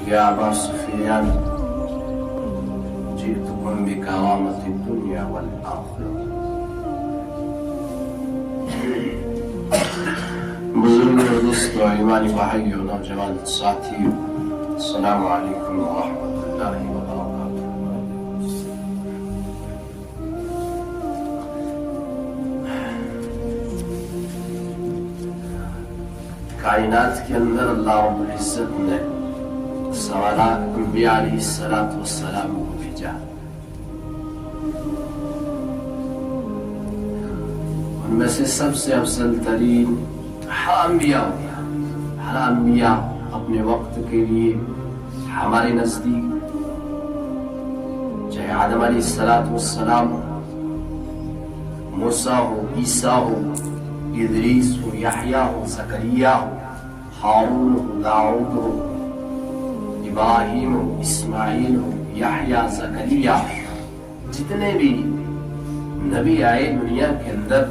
يا أبا سفيان جئتكم بكرامة الدنيا والآخرة. بزرگ دوست و ایمانی بھائی و نوجوان ساتھی، السلام علیکم ورحمۃ اللہ وبرکاتہ۔ کائنات کے اندر اللہ رب العزت نے سوالات انبیاء علیہ السلام کو بھیجا۔ ان میں سے سب سے افضل ترین ہر انبیاء اپنے وقت کے لیے ہمارے نزدیک، چاہے آدم علیہ السلام ہو، موسیٰ ہو، عیسیٰ ہو، ادریس ہو، یحییٰ ہو، زکریا ہو، ہارون ہو، داؤد ہو، ابراہیم ہو، اسماعیل ہو، یحییٰ، زکریا، جتنے بھی نبی آئے دنیا کے اندر،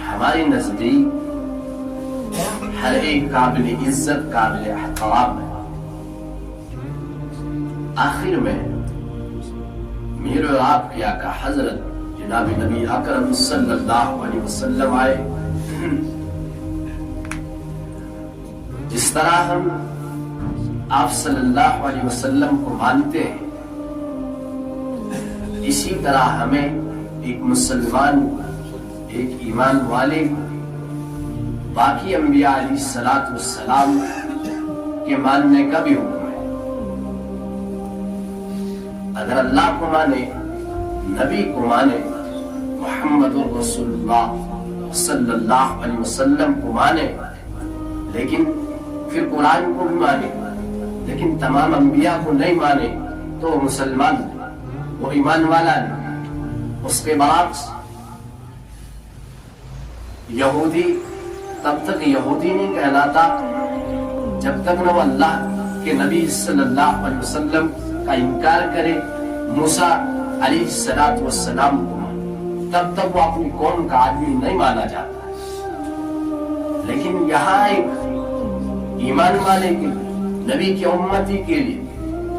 ہمارے نزدیک ہر ایک قابل عزت، قابل احترام ہے۔ آخر میں میرے اور آپ کے آقا حضرت جناب نبی اکرم صلی اللہ علیہ وسلم آئے۔ جس طرح ہم آپ صلی اللہ علیہ وسلم کو مانتے ہیں، اسی طرح ہمیں ایک مسلمان، ایک ایمان والے باقی انبیاء علیہ السلام کے ماننے کا بھی حکم ہے۔ اگر اللہ کو مانے، نبی کو مانے، محمد رسول اللہ صلی اللہ علیہ وسلم کو مانے، لیکن پھر قرآن کو بھی مانے، لیکن تمام انبیاء کو نہیں مانے، تو وہ مسلمان، وہ ایمان والا نہیں۔ اس کے برعکس یہودی تب تک یہودی نہیں کہلاتا جب تک نہ وہ اللہ کے نبی صلی اللہ علیہ وسلم کا انکار کرے، موسیٰ علیہ السلام کو مانے، تب تک وہ اپنی قوم کا آدمی نہیں مانا جاتا۔ لیکن یہاں ایک ایمان والے کے، نبی کی امتی کے لیے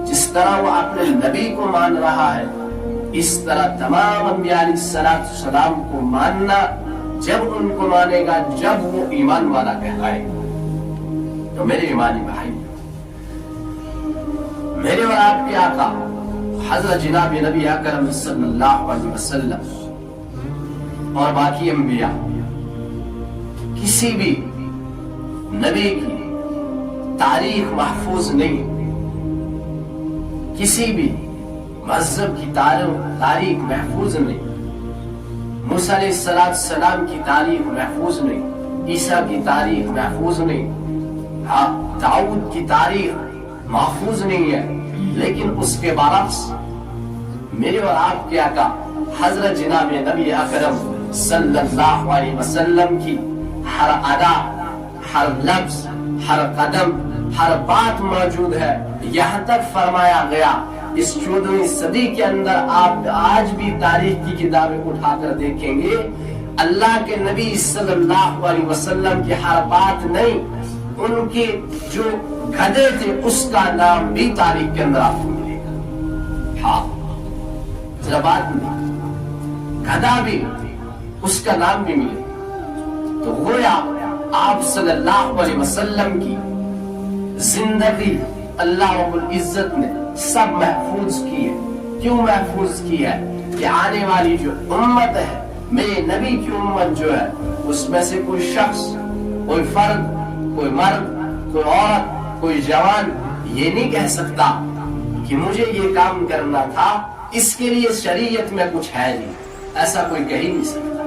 جس طرح وہ اپنے نبی کو مان رہا ہے، اس طرح تمام انبیاء علیہ السلام کو ماننا، جب ان کو مانے گا جب وہ ایمان والا کہلائے گا۔ تو میرے ایمانی بھائی، میرے اور آپ کے آقا حضرت جناب نبی اکرم صلی اللہ علیہ وسلم اور باقی انبیاء، کسی بھی نبی کی تاریخ محفوظ نہیں، کسی بھی مذہب کی تاریخ محفوظ نہیں، موسیٰ علیہ السلام کی تاریخ محفوظ نہیں، عیسیٰ کی تاریخ محفوظ نہیں، داؤد کی تاریخ محفوظ نہیں ہے، لیکن اس کے برعکس میرے اور آپ کے آقا حضرت جناب نبی اکرم صلی اللہ علیہ وسلم کی ہر ادا، ہر لفظ، ہر قدم، ہر بات موجود ہے۔ یہاں تک فرمایا گیا، اس 14ویں صدی کے اندر آپ آج بھی تاریخ کی کتابیں اٹھا کر دیکھیں گے، اللہ کے نبی صلی اللہ علیہ وسلم کی ہر بات نہیں، ان کے جو گدھے تھے اس کا نام بھی تاریخ کے اندر آپ کو ملے گا۔ ہاں، ذرا بات نہیں، گدھا بھی، اس کا نام بھی ملے گا۔ تو گویا آپ صلی اللہ علیہ وسلم کی زندگی اللہ رب العزت نے سب محفوظ کی ہے۔ کیوں محفوظ کی ہے؟ کہ آنے والی جو امت ہے، میرے نبی کی امت جو ہے، اس میں سے کوئی شخص، کوئی فرد، کوئی مرد، کوئی عورت، کوئی جوان یہ نہیں کہہ سکتا کہ مجھے یہ کام کرنا تھا، اس کے لیے شریعت میں کچھ ہے نہیں، ایسا کوئی کہہ نہیں سکتا۔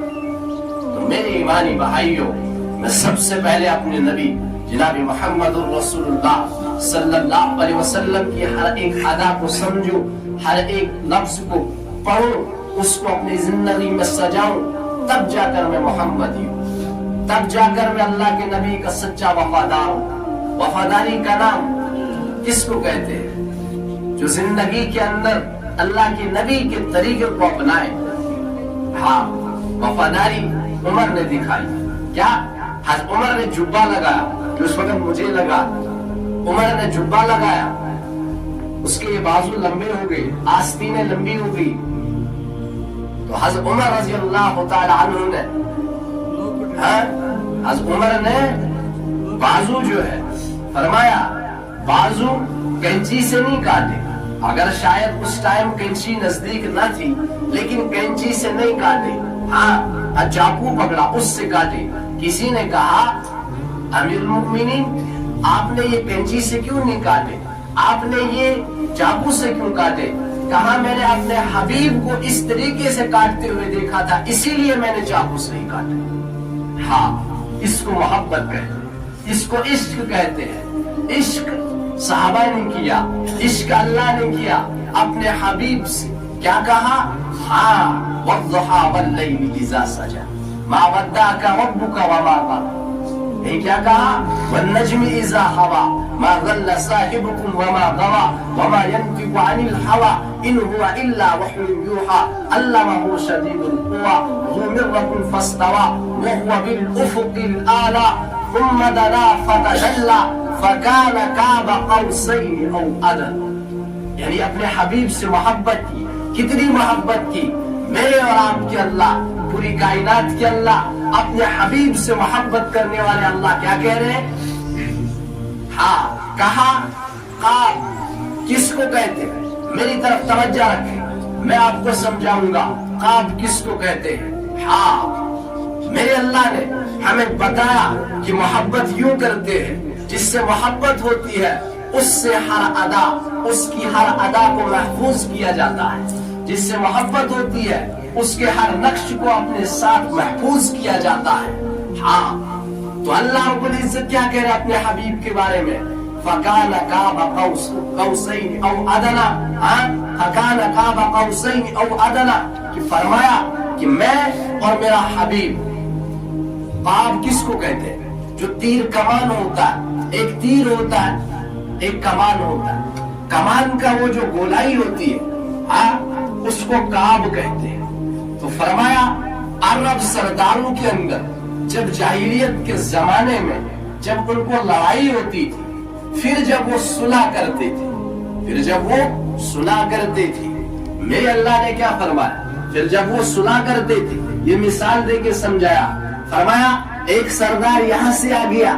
تو میرے ایمانی بھائیوں، میں سب سے پہلے اپنے نبی جناب محمد الرسول اللہ صلی اللہ علیہ وسلم کی ہر ایک ادا کو سمجھو، ہر ایک لفظ کو پڑھو، اس کو اپنی زندگی میں سجاؤں، تب جا کر میں محمدی ہوں، تب جا کر میں اللہ کے نبی کا سچا وفادار ہوں۔ وفاداری کا نام کس کو کہتے ہیں؟ جو زندگی کے اندر اللہ کے نبی کے طریقے کو اپنائے۔ ہاں، وفاداری عمر نے دکھائی۔ کیا؟ حضرت عمر نے جبہ لگایا جو اس وقت مجھے لگا، عمر نے جبہ لگایا، اس کے بازو لمبے ہو گئے، آستینیں لمبی ہو گئی، تو حضرت عمر رضی اللہ تعالی عنہ نے حضرت عمر نے بازو جو ہے فرمایا بازو کینچی سے نہیں کاٹے، اگر شاید اس ٹائم کینچی نزدیک نہ تھی لیکن کینچی سے نہیں کاٹے، ہاں چاقو پکڑا اس سے کاٹے۔ کسی نے کہا امیر المؤمنین آپ نے یہ کینچی سے کیوں نہیں کاٹے، آپ نے یہ چاقو سے کیوں کاٹے؟ کہا میں نے اپنے حبیب کو اس طریقے سے کاٹتے ہوئے دیکھا تھا، اسی لیے میں نے چاقو سے ہی کاٹے۔ ہاں اس کو محبت کہتے ہیں، اس کو عشق کہتے ہیں۔ عشق صحابہ نے کیا، عشق اللہ نے کیا اپنے حبیب سے۔ کیا کہا؟ ہاں والضحى واللیل اذا سجى ما ودعك ربك وما قلى، یہ کیا کہا؟ والنجم اذا هوى ما ضل صاحبكم وما غوى وما ينطق عن الهوى ان هو الا وحي يوحى علمه شديد القوى ذو مرة فاستوى وهو بالافق الاعلى ثم دنا فتدلى فكان قاب قوسين او ادنى۔ یعنی اپنے حبیب سے محبت کی، کتنی محبت کی؟ میرے اور آپ کے اللہ، پوری کائنات کے اللہ، اپنے حبیب سے محبت کرنے والے اللہ کیا کہہ رہے ہیں؟ ہاں کہا قاب کس کو کہتے ہیں؟ میری طرف توجہ رکھیں، میں آپ کو سمجھاؤں گا قاب کس کو کہتے ہیں۔ ہاں میرے اللہ نے ہمیں بتایا کہ محبت یوں کرتے ہیں، جس سے محبت ہوتی ہے اس سے ہر ادا، اس کی ہر ادا کو محفوظ کیا جاتا ہے، جس سے محبت ہوتی ہے اس کے ہر نقش کو اپنے ساتھ محفوظ کیا جاتا ہے۔ ہاں تو اللہ رب العزت کیا کہہ رہا ہے اپنے حبیب کے بارے میں؟ فَكَانَ قَابَ قَوْسَيْنِ أَوْ أَدْنَىٰ، فَكَانَ قَابَ قَوْسَيْنِ أَوْ أَدْنَىٰ، کہ فرمایا کہ میں اور میرا حبیب۔ قاب کس کو کہتے ہیں؟ جو تیر کمان ہوتا ہے، ایک تیر ہوتا ہے ایک کمان ہوتا ہے، کمان کا وہ جو گولائی ہوتی ہے اس کو قاب کہتے ہیں۔ تو فرمایا عرب سرداروں کے اندر جب جاہلیت کے زمانے میں جب ان کو لڑائی ہوتی تھی، پھر جب وہ صلح کرتے تھے، میرے اللہ نے کیا فرمایا؟ پھر جب وہ صلح کرتے تھے، یہ مثال دے کے سمجھایا، فرمایا ایک سردار یہاں سے آ گیا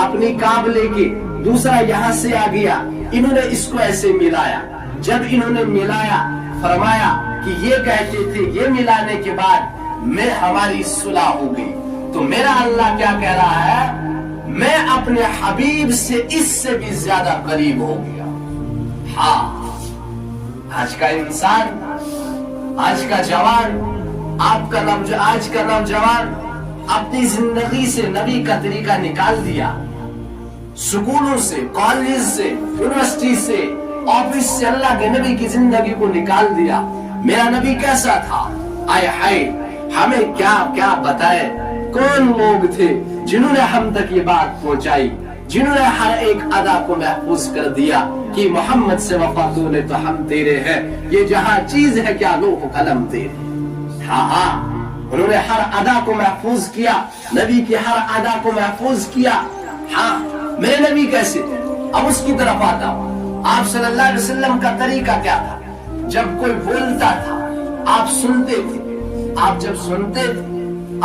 اپنی قاب لے کے، دوسرا یہاں سے آ گیا، انہوں نے اس کو ایسے ملایا، جب انہوں نے ملایا فرمایا کہ یہ کہتے تھے، یہ ملانے کے بعد میں ہماری صلح ہو گئی۔ تو میرا اللہ کیا کہہ رہا ہے؟ میں اپنے حبیب سے اس سے بھی زیادہ قریب ہو گیا۔ ہاں آج کا انسان، آج کا جوان، آج کا نوجوان اپنی زندگی سے نبی کا طریقہ نکال دیا، سکولوں سے، کالج سے، یونیورسٹی سے، آفس سے اللہ کے نبی کی زندگی کو نکال دیا۔ میرا نبی کیسا تھا؟ آئے ہائے ہمیں کیا کیا بتائے، کون لوگ تھے جنہوں نے ہم تک یہ بات پہنچائی، جنہوں نے ہر ایک ادا کو محفوظ کر دیا کہ محمد سے وفا تو نے تو ہم تیرے ہیں، یہ جہاں چیز ہے کیا لوح و قلم تیرے۔ ہاں انہوں نے ہر ادا کو محفوظ کیا، نبی کی ہر ادا کو محفوظ کیا۔ ہاں میرے نبی کیسے تھے؟ اب اس کی طرف آتا ہوں۔ آپ صلی اللہ علیہ وسلم کا طریقہ کیا تھا؟ جب کوئی بولتا تھا آپ سنتے تھے، آپ جب سنتے تھے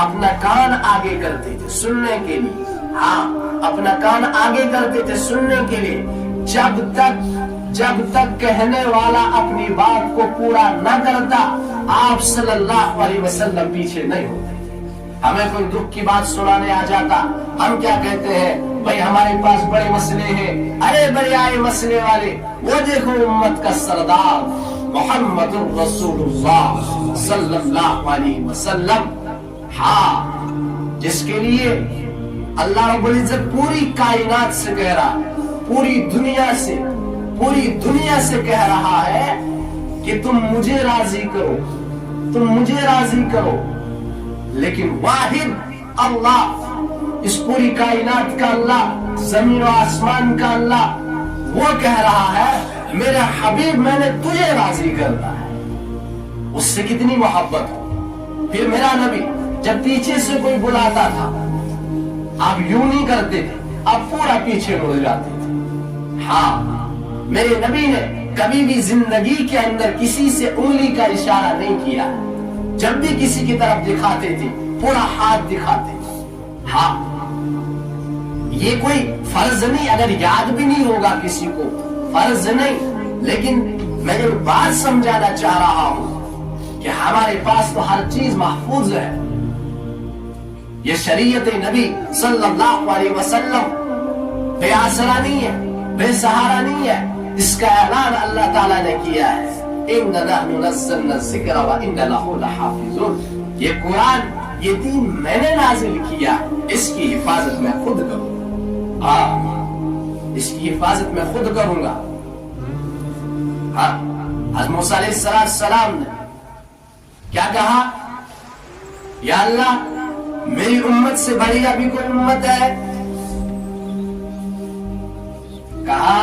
اپنا کان آگے کرتے تھے سننے کے لیے، ہاں اپنا کان آگے کرتے تھے سننے کے لیے، جب تک کہنے والا اپنی بات کو پورا نہ کرتا آپ صلی اللہ علیہ وسلم پیچھے نہیں ہوتے۔ ہمیں کوئی دکھ کی بات سنانے آ جاتا، ہم کیا کہتے ہیں؟ بھائی ہمارے پاس بڑے مسئلے ہیں، ارے بڑے آئے مسئلے والے، وہ دیکھو امت کا سردار محمد رسول اللہ صلی اللہ علیہ وسلم، ہاں جس کے لیے اللہ رب العزت پوری کائنات سے کہہ رہا ہے، پوری دنیا سے کہہ رہا ہے کہ تم مجھے راضی کرو، لیکن واحد اللہ، اس پوری کائنات کا اللہ، زمین و آسمان کا اللہ، وہ کہہ رہا ہے میرے حبیب میں نے تجھے راضی کرنا ہے۔ اس سے کتنی محبت ہو۔ پھر میرا نبی جب پیچھے سے کوئی بلاتا تھا آپ یوں نہیں کرتے تھے، آپ پورا پیچھے مڑ جاتے تھے۔ ہاں میرے نبی نے کبھی بھی زندگی کے اندر کسی سے انگلی کا اشارہ نہیں کیا. جب بھی کسی کی طرف دکھاتے تھے پورا ہاتھ دکھاتے تھے. ہاں یہ کوئی فرض نہیں, اگر یاد بھی نہیں ہوگا کسی کو فرض نہیں, لیکن میں یہ بات سمجھانا چاہ رہا ہوں کہ ہمارے پاس تو ہر چیز محفوظ ہے. یہ شریعت نبی صلی اللہ علیہ وسلم بے آسرا نہیں ہے, بے سہارا نہیں ہے. اس کا اعلان اللہ تعالیٰ نے کیا ہے, اِنَّا نَحْنُ نَزَّلْنَا الذِّكْرَ وَإِنَّا لَهُ لَحَافِظُونَ. یہ قرآن, یہ دین میں نے نازل کیا, اس کی حفاظت میں خود کروں. اس کی حفاظت میں خود کروں گا. ہاں حضرت موسیٰ علیہ السلام نے کیا کہا, یا اللہ میری امت سے بڑھیا بھی کوئی امت ہے؟ کہا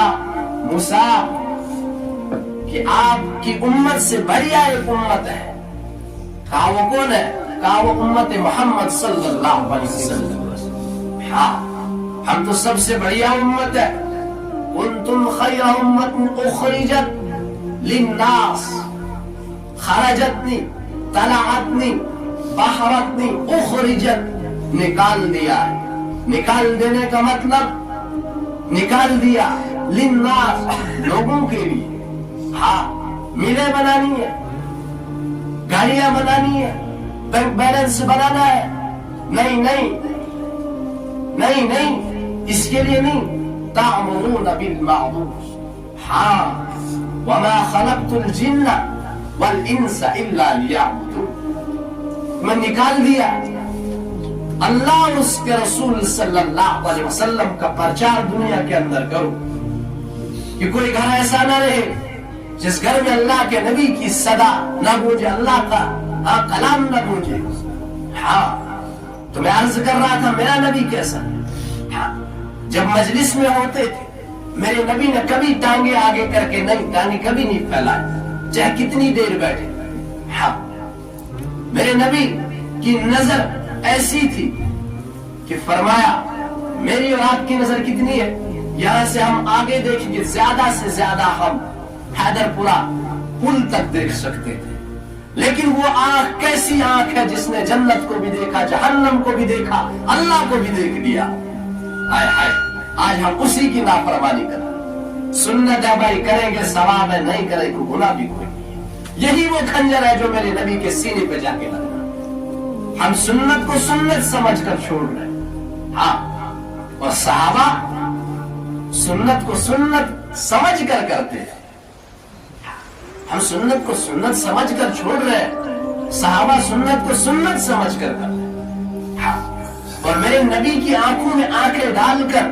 موسیٰ کہ آپ کی امت سے بڑھیا ایک امت ہے. کہا وہ کون ہے؟ کہا وہ امت محمد صلی اللہ علیہ وسلم. ہاں ہم تو سب سے بڑھیا امت ہے. کنتم خیر امت اخرجت للناس, خرجتنی, طلعتنی, بحرتنی, اخرجت نکال دیا. نکال دینے کا مطلب نکال دیا للناس لوگوں کے لیے. ہاں میلیں بنانی ہے, گاڑیاں بنانی ہے, بینک بیلنس بنانا ہے. نہیں نہیں نہیں نہیں, اس کے لیے نہیں. تأمرون بالمعروف. ہاں وما خلقت الجن والانس الا ليعبدون. میں نکال دیا. اللہ اور اس کے رسول صلی اللہ علیہ وسلم کا پرچار دنیا کے اندر کرو کہ کوئی گھر ایسا نہ رہے جس گھر میں اللہ کے نبی کی صدا نہ گونجے, اللہ کا کلام نہ گونجے. ہاں تو میں عرض کر رہا تھا میرا نبی کیسا. ہاں جب مجلس میں ہوتے تھے میرے نبی نے کبھی ٹانگیں آگے کر کے نہیں, ٹانگیں کبھی نہیں پھیلائے چاہے کتنی دیر بیٹھے. ہاں میرے نبی کی نظر ایسی تھی کہ فرمایا میری اور آپ کی نظر کتنی ہے, یہاں سے ہم آگے دیکھیں گے زیادہ سے زیادہ ہم حیدر پورہ پل تک دیکھ سکتے تھے. لیکن وہ آنکھ کیسی آنکھ ہے جس نے جنت کو بھی دیکھا, جہنم کو بھی دیکھا, اللہ کو بھی دیکھ لیا. ہائے ہائے, آج ہم اسی کی نافرمانی کر رہے ہیں. سنت ہے بھائی, کریں گے ثواب ہے, نہیں کریں گے گناہ بھی کوئی. یہی وہ خنجر ہے جو میرے نبی کے سینے پہ جا کے لگا. ہم سنت کو سنت سمجھ کر چھوڑ رہے ہیں. ہاں اور صحابہ سنت کو سنت سمجھ کر کرتے ہیں. ہم سنت کو سنت سمجھ کر چھوڑ رہے ہیں, صحابہ سنت کو سنت سمجھ کر کرتے ہیں. ہاں اور میرے نبی کی آنکھوں میں آنکھیں ڈال کر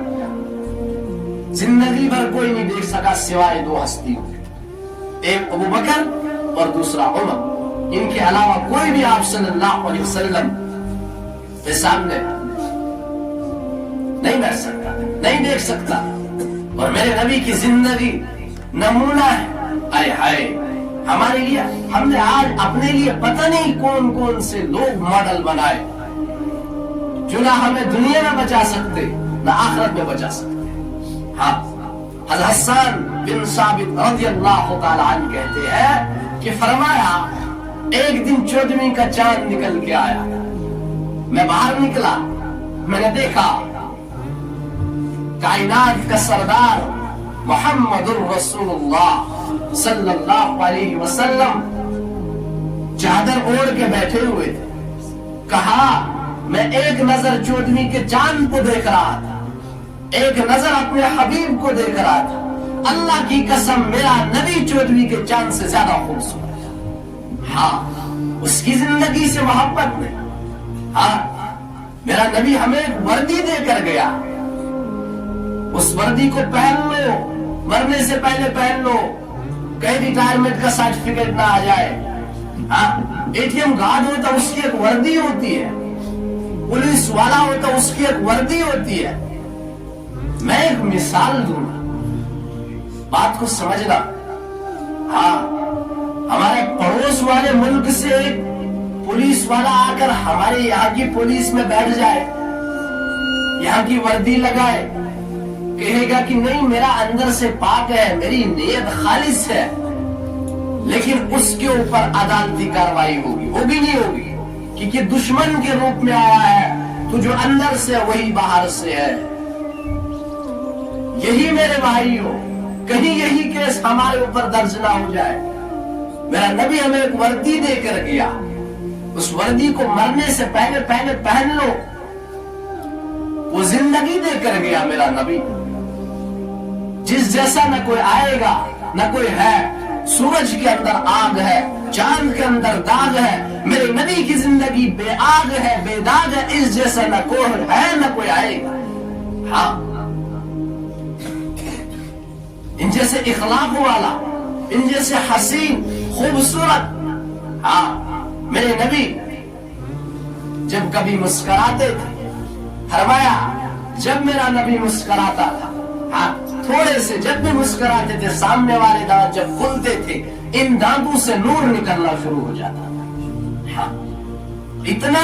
زندگی بھر کوئی نہیں دیکھ سکا سوائے دو ہستیوں, ایک ابو بکر اور دوسرا عمر. ان کے علاوہ کوئی بھی آپ صلی اللہ علیہ وسلم کے سامنے نہیں بیٹھ سکتا, نہیں دیکھ سکتا. اور میرے نبی کی زندگی نمونہ ہے. آئے ہائے ہمارے لیے, ہم نے آج اپنے لیے پتہ نہیں کون کون سے لوگ ماڈل بنائے جو نہ ہمیں دنیا میں بچا سکتے نہ آخرت میں بچا سکتے. ہاں حضرت حسان بن ثابت رضی اللہ تعالی عنہ کہتے ہیں کہ فرمایا ایک دن 14ویں کا چاند نکل کے آیا. میں باہر نکلا, میں نے دیکھا کائنات کا سردار محمد الرسول اللہ صلی اللہ علیہ وسلم چادر اوڑھ کے بیٹھے ہوئے تھے. کہا میں ایک نظر 14ویں کے چاند کو دیکھ رہا تھا, ایک نظر اپنے حبیب کو دیکھ رہا تھا. اللہ کی قسم میرا نبی 14ویں کے چاند سے زیادہ خوبصورت. ہاں اس کی زندگی سے محبت میں. ہاں میرا نبی ہمیں ایک وردی دے کر گیا, اس وردی کو پہن لو, مرنے سے پہلے پہن لو, کہیں ریٹائرمنٹ کا سرٹیفکیٹ نہ آ جائے. ہاں اے ٹی ایم گارڈ ہوتا اس کی ایک وردی ہوتی ہے, پولیس والا ہوتا اس کی ایک وردی ہوتی ہے. میں ایک مثال دوں, بات کو سمجھنا. ہاں ہمارے پڑوس والے ملک سے ایک پولیس والا آ کر ہمارے یہاں کی پولیس میں بیٹھ جائے, یہاں کی وردی لگائے, کہے گا کہ نہیں میرا اندر سے پاک ہے, میری نیت خالص ہے, لیکن اس کے اوپر عدالتی کاروائی ہوگی, ہوگی نہیں ہوگی, کیونکہ دشمن کے روپ میں آیا ہے, تو جو اندر سے وہی باہر سے ہے. یہی میرے بھائیوں, کہیں یہی کیس ہمارے اوپر درج نہ ہو جائے. میرا نبی ہمیں ایک وردی دے کر گیا, اس وردی کو مرنے سے پہلے پہن لو, وہ زندگی دے کر گیا میرا نبی, جس جیسا نہ کوئی آئے گا نہ کوئی ہے. سورج کے اندر آگ ہے, چاند کے اندر داغ ہے, میرے نبی کی زندگی بے آگ ہے, بے داغ ہے, اس جیسا نہ کوئی ہے نہ کوئی آئے گا. ہاں, ان جیسے اخلاق والا, ان جیسے حسین خوبصورت. ہاں, میرے نبی جب کبھی مسکراتے تھے, فرمایا جب میرا نبی مسکراتا تھا, ہاں تھوڑے سے جب بھی مسکراتے تھے, سامنے والے دانت جب کھلتے تھے, ان دانتوں سے نور نکلنا شروع ہو جاتا تھا. ہاں, اتنا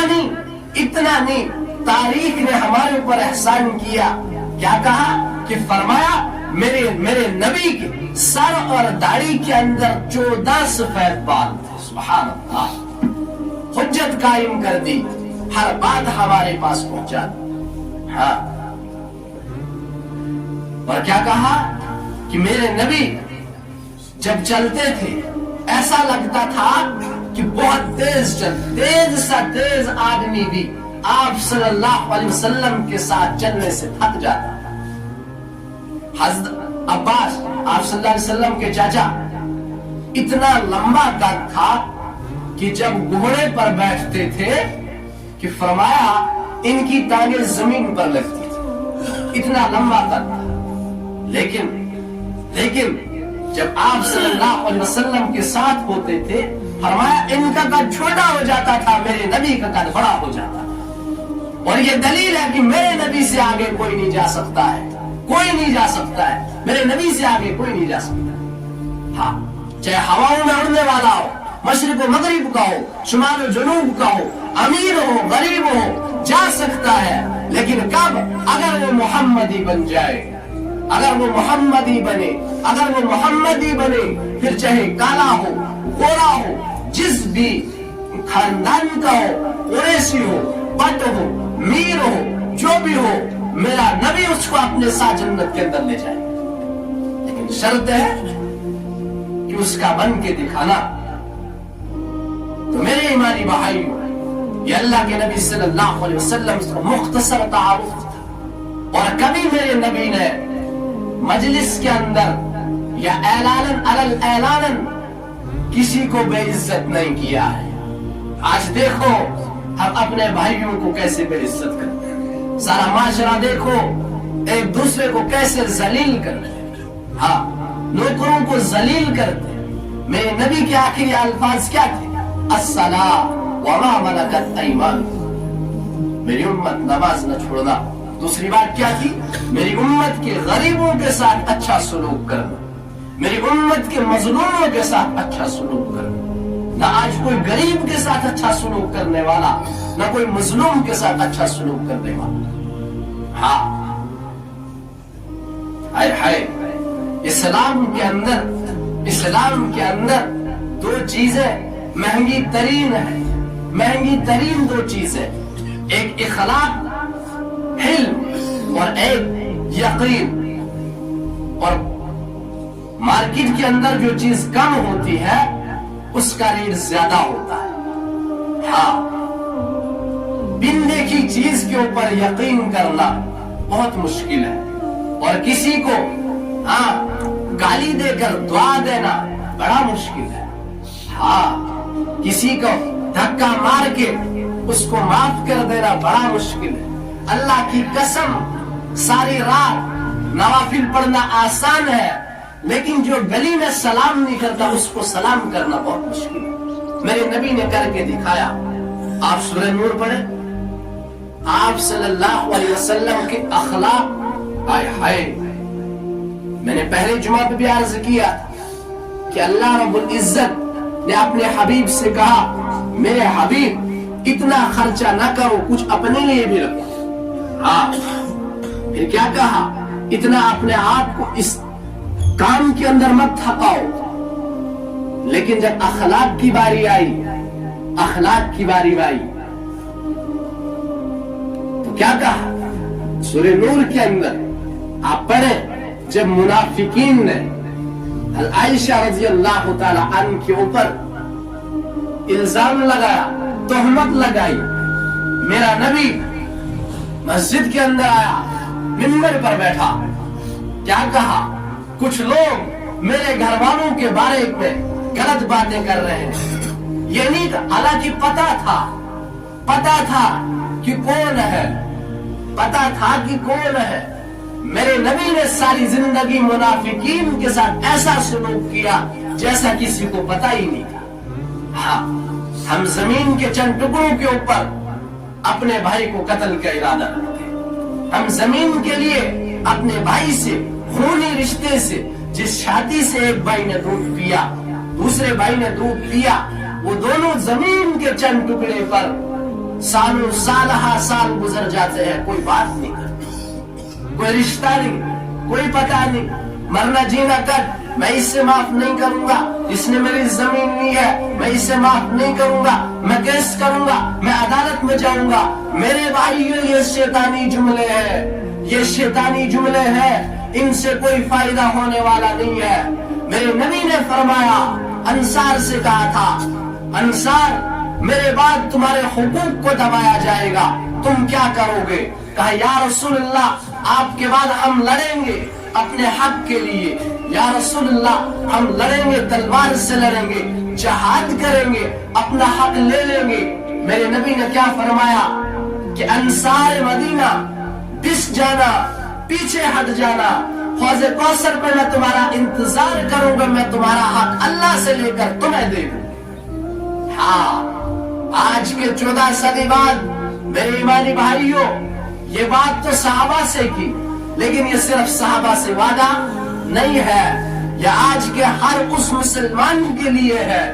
نہیں, تاریخ نے ہمارے اوپر احسان کیا. کیا کہا کہ فرمایا میرے نبی کے سر اور داڑھی کے اندر 14 سفید بال تھے. سبحان اللہ, حجت قائم کر دی, ہر بات ہمارے پاس پہنچا دی. ہاں, اور کیا کہا کہ میرے نبی جب چلتے تھے ایسا لگتا تھا کہ بہت تیز آدمی بھی آپ صلی اللہ علیہ وسلم کے ساتھ چلنے سے تھک جاتا. حضرت عباس آپ صلی اللہ علیہ وسلم کے چاچا, اتنا لمبا قد تھا کہ جب گھوڑے پر بیٹھتے تھے کہ فرمایا ان کی ٹانگیں زمین پر لگتی تھی, اتنا لمبا قد تھا. لیکن جب آپ صلی اللہ علیہ وسلم کے ساتھ ہوتے تھے, فرمایا ان کا قد چھوٹا ہو جاتا تھا, میرے نبی کا قد بڑا ہو جاتا تھا. اور یہ دلیل ہے کہ میرے نبی سے آگے کوئی نہیں جا سکتا ہے, کوئی نہیں جا سکتا ہے, میرے نبی سے آگے کوئی نہیں جا سکتا. ہاں, چاہے ہواؤں میں اڑنے والا ہو, مشرق و مغرب کا ہو, شمال و جنوب کا ہو, امیر ہو غریب ہو, جا سکتا ہے. لیکن کب؟ اگر وہ محمدی بن جائے, اگر وہ محمدی بنے, پھر چاہے کالا ہو, گورا ہو, جس بھی خاندان کا ہو, قریشی ہو, پٹ ہو, میر ہو, جو بھی ہو, میرا نبی اس کو اپنے ساتھ جنت کے اندر لے جائے. لیکن شرط ہے کہ اس کا بن کے دکھانا. تو میرے ایمانی بھائیوں, یہ اللہ کے نبی صلی اللہ علیہ وسلم کا مختصر تعارف تھا. اور کبھی میرے نبی نے مجلس کے اندر یا اعلاناً کسی کو بے عزت نہیں کیا ہے. آج دیکھو ہم اپنے بھائیوں کو کیسے بے عزت کرتے ہیں, سارا معاشرہ دیکھو ایک دوسرے کو کیسے ذلیل کرتے ہیں. ہاں, نوکروں کو ذلیل کرتے ہیں. میرے نبی کے آخری الفاظ کیا تھے؟ الصلاۃ وما ملکت ایمانکم, میری امت نماز نہ چھوڑنا. دوسری بات کیا تھی؟ میری امت کے غریبوں کے ساتھ اچھا سلوک کرنا, میری امت کے مظلوموں کے ساتھ اچھا سلوک کرنا. نہ آج کوئی غریب کے ساتھ اچھا سلوک کرنے والا, نہ کوئی مظلوم کے ساتھ اچھا سلوک کرنے والا. ہاں, ہائے, اسلام کے اندر 2 چیزیں مہنگی ترین 2 چیزیں, ایک اخلاق حلم اور ایک یقین. اور مارکیٹ کے اندر جو چیز کم ہوتی ہے اس کا ریٹ زیادہ ہوتا ہے. ہاں, بن دیکھی چیز کے اوپر یقین کرنا بہت مشکل ہے. اور کسی کو گالی دے کر دعا دینا بڑا مشکل ہے. ہاں, کسی کو دھکا مار کے اس کو معاف کر دینا بڑا مشکل ہے. اللہ کی قسم, ساری رات نوافل پڑھنا آسان ہے, لیکن جو گلی میں سلام نہیں کرتا اس کو سلام کرنا بہت مشکل ہے. میرے نبی نے کر کے دکھایا. آپ سورہ نور پڑھیں, آپ صلی اللہ علیہ وسلم کے اخلاق. ہائے, میں نے پہلے جمعہ پہ بھی عرض کیا کہ اللہ رب العزت نے اپنے حبیب سے کہا, میرے حبیب اتنا خرچہ نہ کرو, کچھ اپنے لیے بھی رکھو. ہاں, پھر کیا کہا؟ اتنا اپنے آپ کو اس کام کے اندر مت تھکاؤ. لیکن جب اخلاق کی باری آئی تو کیا کہا؟ سورہ نور کے اندر آپ پڑھیں، جب منافقین نے عائشہ رضی اللہ تعالی عنہ کے اوپر الزام لگایا، تہمت لگائی، میرا نبی مسجد کے اندر آیا، منبر پر بیٹھا، کیا کہا؟ کچھ لوگ میرے گھر والوں کے بارے میں غلط باتیں کر رہے ہیں. یہ نہیں کہ حالانکہ پتا تھا کہ کون ہے. میرے نبی نے ساری زندگی منافقین کے ساتھ ایسا سلوک کیا جیسا کسی کو پتا ہی نہیں تھا. ہاں، ہم زمین کے چند ٹکڑوں کے اوپر اپنے بھائی کو قتل کا ارادہ رکھتے. ہم زمین کے لیے اپنے بھائی سے، خونی رشتے سے، جس چھاتی سے ایک بھائی نے دودھ پیا، دوسرے بھائی نے دودھ پیا، وہ دونوں زمین کے چند ٹکڑے پر سالوں سال گزر جاتے ہیں، کوئی بات نہیں کرتے، کوئی رشتہ نہیں، کوئی پتہ نہیں. مرنا جینا کر، میں اس سے معاف نہیں کروں گا، اس نے میری زمین لی ہے، میں اس سے معاف نہیں کروں گا، میں کیس کروں گا، میں عدالت میں جاؤں گا. میرے بھائیو، یہ شیطانی جملے ہیں، ان سے کوئی فائدہ ہونے والا نہیں ہے. میرے نبی نے فرمایا، انصار سے کہا تھا، انصار میرے بعد تمہارے حقوق کو دبایا جائے گا، تم کیا کرو گے؟ کہا یا رسول اللہ، آپ کے بعد ہم لڑیں گے اپنے حق کے لیے. یا رسول اللہ، ہم لڑیں گے، تلوار سے لڑیں گے، جہاد کریں گے، اپنا حق لے لیں گے. میرے نبی نے کیا فرمایا کہ انصار مدینہ پس جانا، پیچھے ہٹ جانا، حوض کوثر پہ میں تمہارا انتظار کروں گا، میں تمہارا حق اللہ سے لے کر تمہیں دے دوں. ہاں، آج کے 14 صدی بعد میرے ایمانی بھائیوں، یہ بات تو صحابہ سے کی، لیکن یہ صرف صحابہ سے وعدہ نہیں ہے، یہ آج کے ہر اس مسلمان کے لیے ہے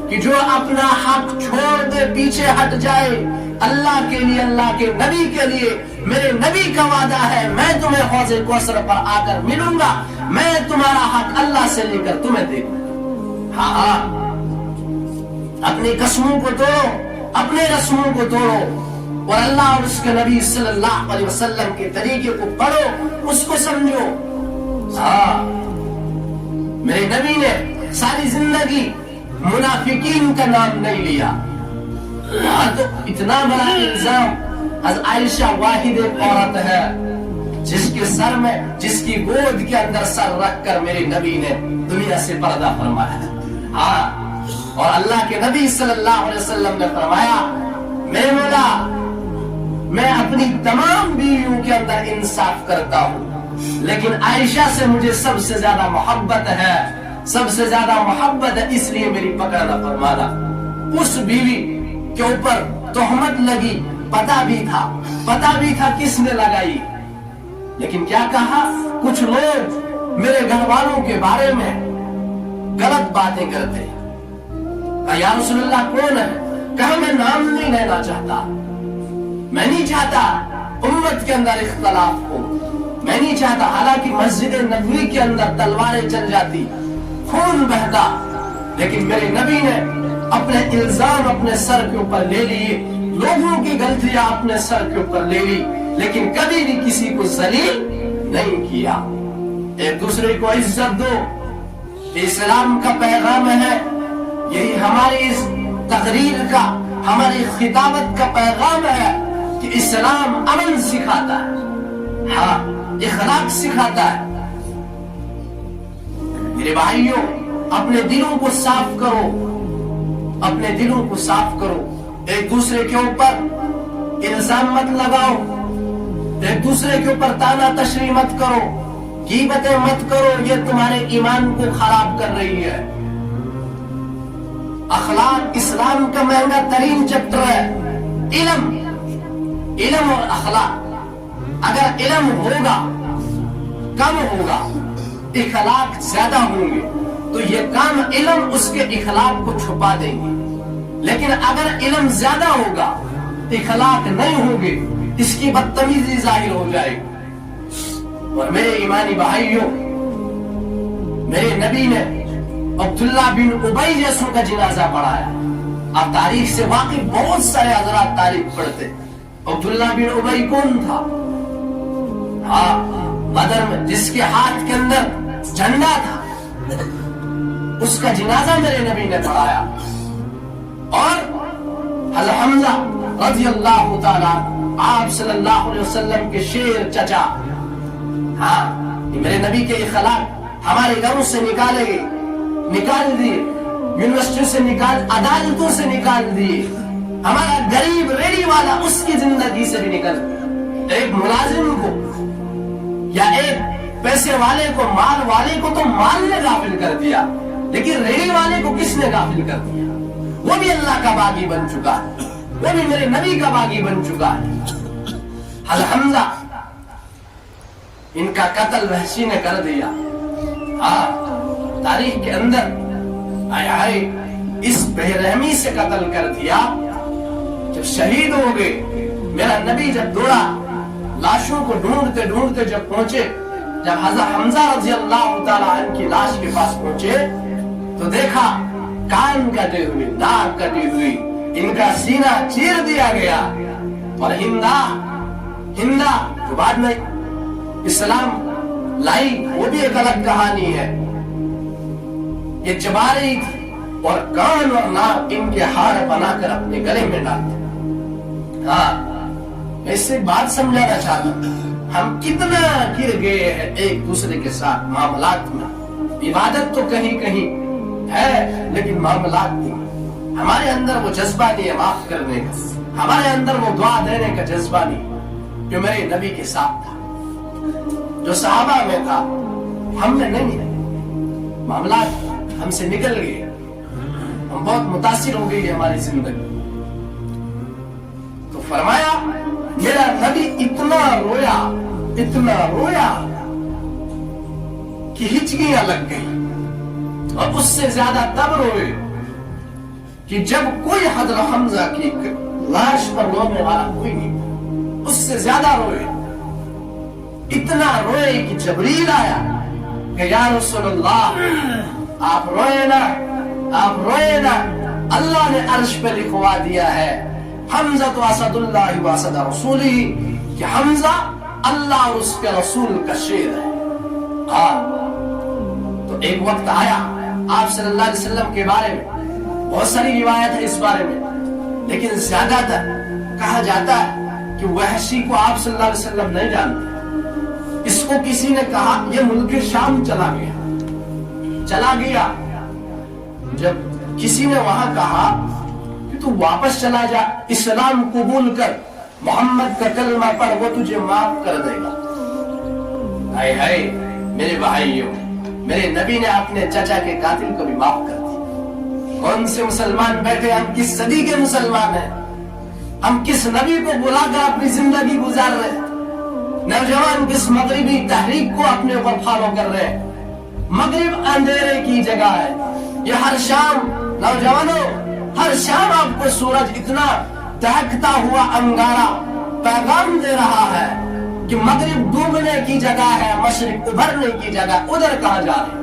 کہ جو اپنا حق چھوڑ دے، پیچھے ہٹ جائے اللہ کے لیے، اللہ کے نبی کے لیے. میرے نبی کا وعدہ ہے، میں تمہیں حوض کوثر پر آ کر ملوں گا، میں تمہارا حق اللہ سے لے کر تمہیں دے دوں. ہاں، اپنی قسموں کو توڑو، اپنے رسموں کو توڑو، اور اللہ اور اس کے نبی صلی اللہ علیہ وسلم کے طریقے کو پڑھو، اس کو سمجھو. ہاں، میرے نبی نے ساری زندگی منافقین کا نام نہیں لیا. تو اتنا بڑا الزام، حضرت عائشہ واحد ایک عورت ہے جس کے سر میں، جس کی گود کے اندر سر رکھ کر میرے نبی نے دنیا سے پردہ فرمایا. ہاں، اور اللہ کے نبی صلی اللہ علیہ وسلم نے فرمایا، میرے مولا، میں اپنی تمام بیویوں کے اندر انصاف کرتا ہوں، لیکن عائشہ سے مجھے سب سے زیادہ محبت ہے، اس لیے میری پکڑ نہ فرمانا. اس بیوی کے اوپر تہمت لگی، پتا بھی تھا کس نے لگائی، لیکن کیا کہا؟ کچھ لوگ میرے گھر والوں کے بارے میں غلط باتیں کرتے ہیں. کہا یا رسول اللہ کون ہے؟ کہا میں نام نہیں لینا چاہتا، میں نہیں چاہتا امت کے اندر اختلاف ہو، میں نہیں چاہتا. حالانکہ مسجد نبوی کے اندر تلواریں چل جاتی، خون بہتا، لیکن میرے نبی نے اپنے الزام اپنے سر کے اوپر لے لیے، لوگوں کی غلطیاں اپنے سر کے اوپر لے لی، لیکن کبھی بھی کسی کو ذلیل نہیں کیا. ایک دوسرے کو عزت دو، اسلام کا پیغام ہے. یہی ہماری اس تقریر کا، ہماری خطابت کا پیغام ہے کہ اسلام امن سکھاتا ہے، ہاں، اخلاق سکھاتا ہے. میرے بھائیوں، اپنے دلوں کو صاف کرو، ایک دوسرے کے اوپر الزام مت لگاؤ، ایک دوسرے کے اوپر تانا تشریح مت کرو، غیبتیں مت کرو، یہ تمہارے ایمان کو خراب کر رہی ہے. اخلاق اسلام کا مہنگا ترین چیپٹر ہے. علم اور اخلاق. اگر علم ہوگا کم ہوگا، اخلاق زیادہ ہوں گے، تو یہ کام علم اس کے اخلاق کو چھپا دیں گے. لیکن اگر علم زیادہ ہوگا، اخلاق نہیں ہوں گے، اس کی بدتمیزی ظاہر ہو جائے گی. اور میرے ایمانی بھائیوں، میرے نبی نے عبداللہ بن ابی جیسوں کا جنازہ پڑھایا. آپ تاریخ سے واقف بہت سارے حضرات تاریخ پڑھتے. عبداللہ بن ابی کون تھا؟ بدر میں جس کے ہاتھ کے اندر جھنڈا تھا، اس کا جنازہ میرے نبی نے پڑھایا. اور حمزہ رضی اللہ تعالیٰ آپ صلی اللہ علیہ وسلم کے شیر چچا، میرے نبی کے اخلاق ہمارے گھروں سے نکالے گئے، نکال دیے، یونیورسٹی سے نکال، عدالتوں سے نکال دیے. ہمارا غریب ریڑی والا اس کی زندگی سے بھی نکل. ایک ملازم کو یا ایک پیسے والے کو، مال والے کو تو مال نے غافل کر دیا، لیکن ریڑی والے کو کس نے غافل کر دیا؟ وہ بھی اللہ کا باغی بن چکا ہے، وہ بھی میرے نبی کا باغی بن چکا ہے. حمزہ ان کا قتل وحشی نے کر دیا. تاریخ کے اندر آئے اس بے رحمی سے قتل کر دیا. جب شہید ہو گئے، میرا نبی جب دوڑا، لاشوں کو ڈھونڈتے ڈھونڈتے جب پہنچے، جب حضرت حمزہ رضی اللہ تعالیٰ عنہ کی لاش کے پاس پہنچے تو دیکھا کان کٹے ہوئے، ناک کٹی ہوئی، ان کا سینہ چیر دیا گیا. اور ہندا جو بعد میں اسلام لائی، وہ بھی ایک الگ کہانی ہے. یہ چبا رہی تھی اور کان اور ناک ان کے ہار بنا کر اپنے گلے میں ڈالتے. میں اس سے بات سمجھانا چاہتا ہوں، ہم کتنا گر گئے ہیں ایک دوسرے کے ساتھ معاملات میں. عبادت تو کہیں کہیں ہے، لیکن معاملات نہیں. ہمارے اندر وہ جذبہ نہیں ہے معاف کرنے کا، ہمارے اندر وہ دعا دینے کا جذبہ نہیں جو میرے نبی کے ساتھ تھا، جو صحابہ میں تھا. ہم نے نہیں ہے، معاملات ہم سے نکل گئے، ہم بہت متاثر ہو گئی ہماری زندگی. تو فرمایا میرا نبی اتنا رویا کہ ہچکیاں لگ گئی. اور اس سے زیادہ تب روئے کہ جب کوئی حضرت حمزہ کی لاش پر رونے والا کوئی نہیں. اس سے زیادہ روئے، اتنا روئے کہ جبریل آیا کہ یا رسول اللہ آپ روئے نا، اللہ نے عرش پہ لکھوا دیا ہے حمزہ تو اسد اللہ و اسد رسولہ، کہ حمزہ اللہ اور اس کے رسول کا شیر ہے. تو ایک وقت آیا آپ صلی اللہ علیہ وسلم کے بارے میں بہت ساری روایت ہے اس بارے میں، لیکن زیادہ تر کہا جاتا ہے کہ وحشی کو آپ صلی اللہ علیہ وسلم نہیں جانتے. اس کو کسی نے کہا یہ ملک شام چلا گیا. جب کسی نے وہاں کہا کہ تو واپس چلا جا، اسلام قبول کر، محمد کا کلمہ پڑھ، وہ تجھے معاف کر دے گا. ہائے میرے بھائیوں، میرے نبی نے اپنے چچا کے قاتل کو بھی معاف کر دیا. کون سے مسلمان بیٹھے، ہم کس صدی کے مسلمان ہیں؟ ہم کس نبی کو بلا کر اپنی زندگی گزار رہے ہیں؟ نوجوان کس مغربی تحریک کو اپنے اوپر فالو کر رہے ہیں؟ مغرب اندھیرے کی جگہ ہے. یہ ہر شام نوجوانوں، ہر شام آپ کو سورج اتنا دہکتا ہوا انگارہ پیغام دے رہا ہے کہ مغرب ڈوبنے کی جگہ ہے، مشرق ابھرنے کی جگہ. ادھر کہاں جا رہے؟